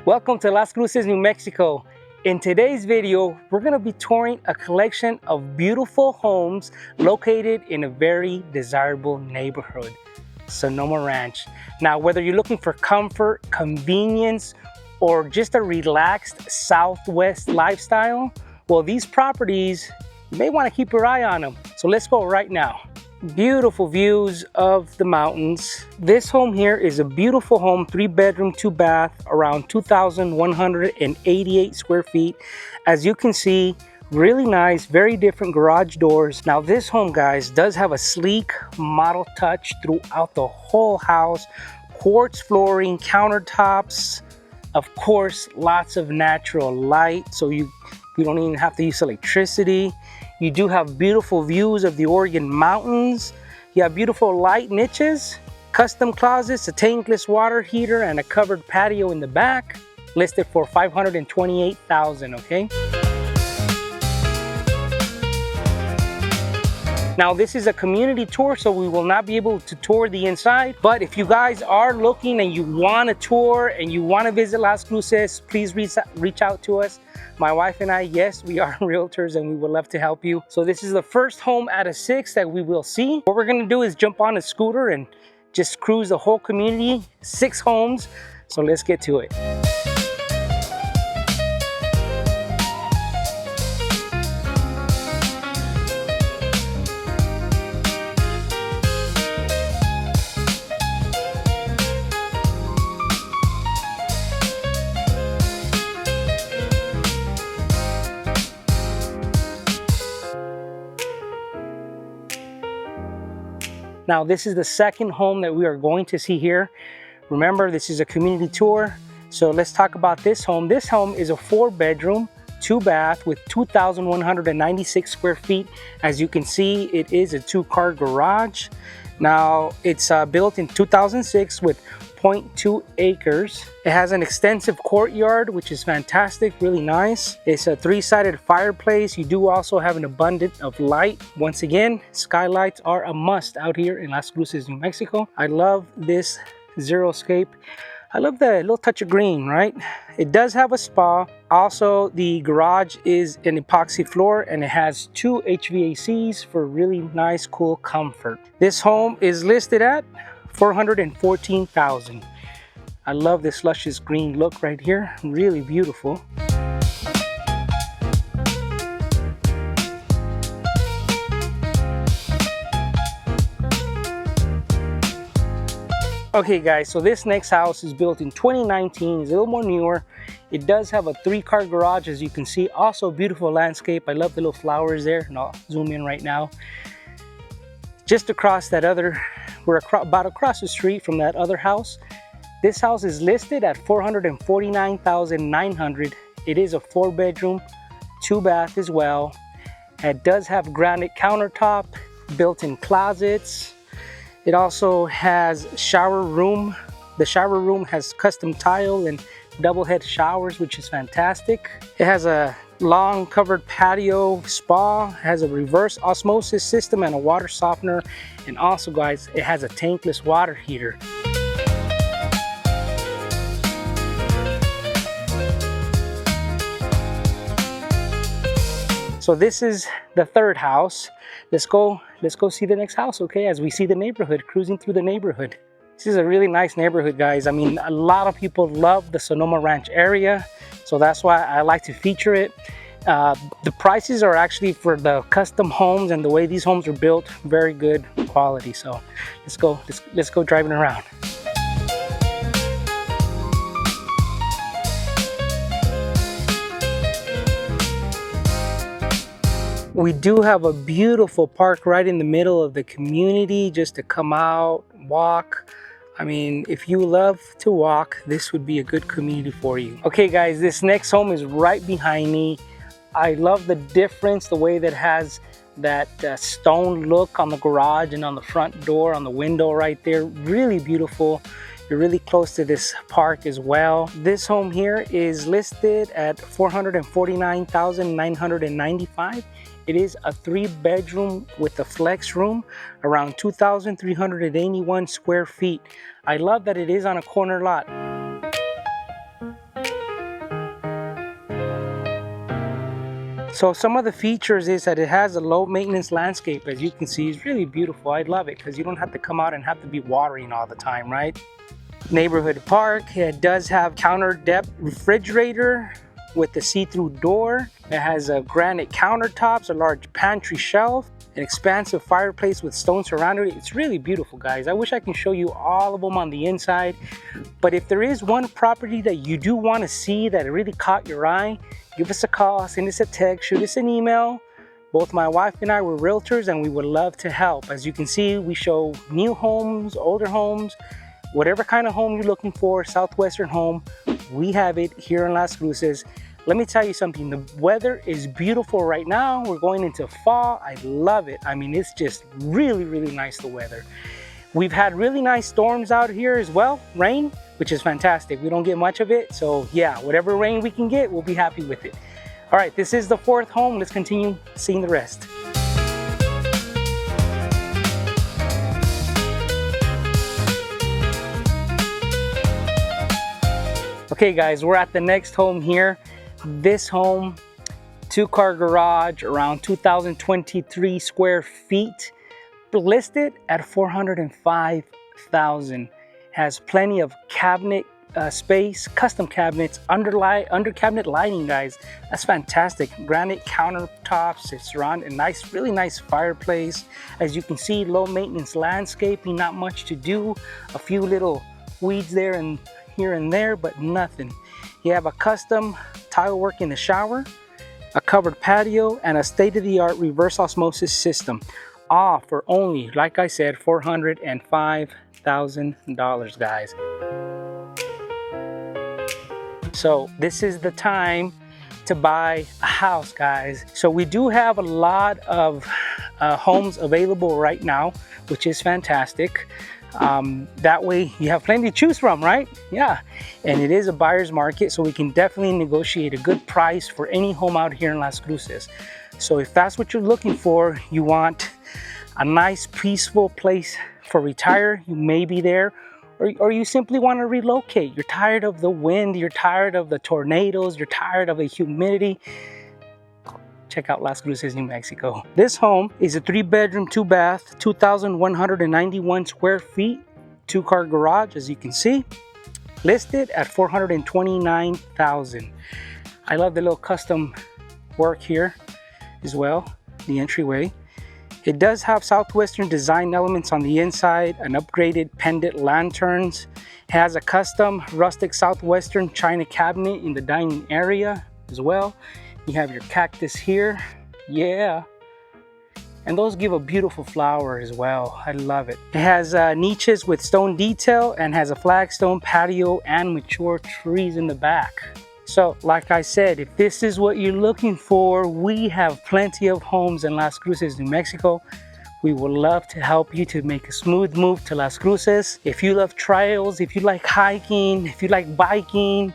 Welcome to Las Cruces, New Mexico. In today's video, we're going to be touring a collection of beautiful homes located in a very desirable neighborhood, Sonoma Ranch. Now, whether you're looking for comfort, convenience, or just a relaxed Southwest lifestyle, well, these properties, you may want to keep your eye on them. So let's go right now. Beautiful views of the mountains. This home here is a beautiful home, 3-bedroom, 2-bath, around 2,188 square feet. As you can see, really nice, very different garage doors. Now this home, guys, does have a sleek model touch throughout the whole house. Quartz flooring, countertops, of course, lots of natural light, so you don't even have to use electricity. You do have beautiful views of the Oregon mountains. You have beautiful light niches, custom closets, a tankless water heater, and a covered patio in the back, listed for $528,000, okay? Now this is a community tour, so we will not be able to tour the inside, but if you guys are looking and you want a tour and you want to visit Las Cruces, please reach out to us. My wife and I, yes, we are realtors and we would love to help you. So this is the first home out of 6 that we will see. What we're gonna do is jump on a scooter and just cruise the whole community, 6 homes. So let's get to it. Now this is the second home that we are going to see here. Remember, this is a community tour. So let's talk about this home. This home is a 4-bedroom, 2-bath with 2,196 square feet. As you can see, it is a 2-car garage. Now it's built in 2006 with 0.2 acres. It has an extensive courtyard, which is fantastic, really nice. It's a 3-sided fireplace. You do also have an abundance of light. Once again, skylights are a must out here in Las Cruces, New Mexico. I love this xeriscape. I love the little touch of green, right? It does have a spa. Also, the garage is an epoxy floor and it has 2 HVACs for really nice, cool comfort. This home is listed at $414,000. I love this luscious green look right here, really beautiful. Okay guys, so this next house is built in 2019, it's a little more newer. It does have a 3-car garage, as you can see. Also beautiful landscape. I love the little flowers there, and I'll zoom in right now. Just across that other, we're about across the street from that other house. This house is listed at $449,900. It is a 4-bedroom, 2-bath as well. It does have granite countertop, built-in closets. It also has shower room. The shower room has custom tile and double head showers, which is fantastic. It has a long covered patio spa, has a reverse osmosis system and a water softener, and also guys, it has a tankless water heater. So this is the 3rd house. Let's go see the next house, okay, as we see the neighborhood, cruising through the neighborhood. This is a really nice neighborhood, guys. I mean, a lot of people love the Sonoma Ranch area, so that's why I like to feature it. The prices are actually, for the custom homes and the way these homes are built, very good quality. So let's go driving around. We do have a beautiful park right in the middle of the community, just to come out, walk. I mean, if you love to walk, this would be a good community for you. Okay guys, this next home is right behind me. I love the difference, the way that has that stone look on the garage and on the front door, on the window right there. Really beautiful. You're really close to this park as well. This home here is listed at $449,995. It is a 3-bedroom with a flex room, around 2,381 square feet. I love that it is on a corner lot. So some of the features is that it has a low maintenance landscape. As you can see, it's really beautiful. I love it because you don't have to come out and have to be watering all the time, right? Neighborhood park. It does have counter depth refrigerator with the see-through door. It has a granite countertops, a large pantry shelf, an expansive fireplace with stone surrounding it. It's really beautiful, guys. I wish I can show you all of them on the inside, but if there is one property that you do want to see that really caught your eye, give us a call, send us a text, shoot us an email. Both my wife and I were realtors and we would love to help. As you can see, we show new homes, older homes, whatever kind of home you're looking for, southwestern home, we have it here in Las Cruces. Let me tell you something, the weather is beautiful right now. We're going into fall. I love it. I mean, it's just really, really nice, the weather. We've had really nice storms out here as well, rain, which is fantastic. We don't get much of it. So yeah, whatever rain we can get, we'll be happy with it. All right, this is the fourth home. Let's continue seeing the rest. Okay guys, we're at the next home here. This home, 2-car garage, around 2,023 square feet, listed at $405,000. Has plenty of cabinet space, custom cabinets, under cabinet lighting, guys. That's fantastic. Granite countertops. It's around a nice, really nice fireplace. As you can see, low maintenance landscaping, not much to do. A few little weeds there and here and there, but nothing. You have a custom tile work in the shower, a covered patio, and a state-of-the-art reverse osmosis system. All for only, like I said, $405,000, guys. So this is the time to buy a house, guys. So we do have a lot of homes available right now, which is fantastic. That way you have plenty to choose from, right? Yeah, and it is a buyer's market, so we can definitely negotiate a good price for any home out here in Las Cruces. So if that's what you're looking for, you want a nice peaceful place for retire, you may be there, or you simply want to relocate. You're tired of the wind, you're tired of the tornadoes, you're tired of the humidity. Check out Las Cruces, New Mexico. This home is a 3-bedroom, 2-bath, 2,191 square feet, 2-car garage, as you can see, listed at $429,000. I love the little custom work here as well, the entryway. It does have southwestern design elements on the inside, an upgraded pendant lanterns, has a custom rustic southwestern china cabinet in the dining area as well. You have your cactus here, yeah, and those give a beautiful flower as well. I love it. It has niches with stone detail and has a flagstone patio and mature trees in the back. So like I said, if this is what you're looking for, we have plenty of homes in Las Cruces, New Mexico. We would love to help you to make a smooth move to Las Cruces. If you love trails, if you like hiking, if you like biking,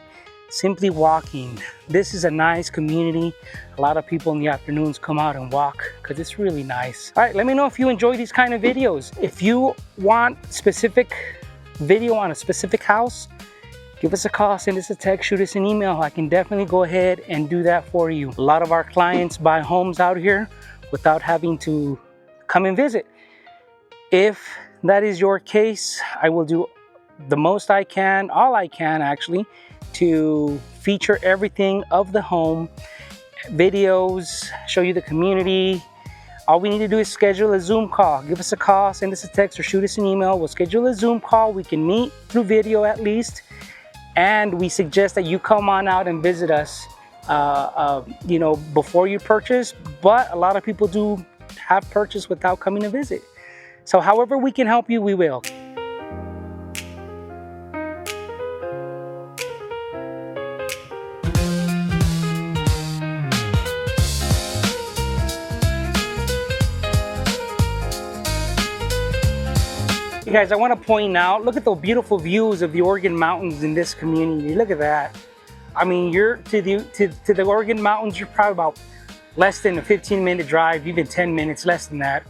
simply walking. This is a nice community. A lot of people in the afternoons come out and walk because it's really nice. All right, let me know if you enjoy these kind of videos. If you want specific video on a specific house, give us a call, send us a text, shoot us an email. I can definitely go ahead and do that for you. A lot of our clients buy homes out here without having to come and visit. If that is your case, I will do the most I can, all I can actually, to feature everything of the home, videos, show you the community. All we need to do is schedule a Zoom call. Give us a call, send us a text, or shoot us an email. We'll schedule a Zoom call. We can meet through video at least. And we suggest that you come on out and visit us, you know, before you purchase. But a lot of people do have purchase without coming to visit. So however we can help you, we will. Guys, I want to point out, look at the beautiful views of the Oregon Mountains in this community. Look at that. I mean, you're to the Oregon Mountains, you're probably about less than a 15-minute drive, even 10 minutes, less than that.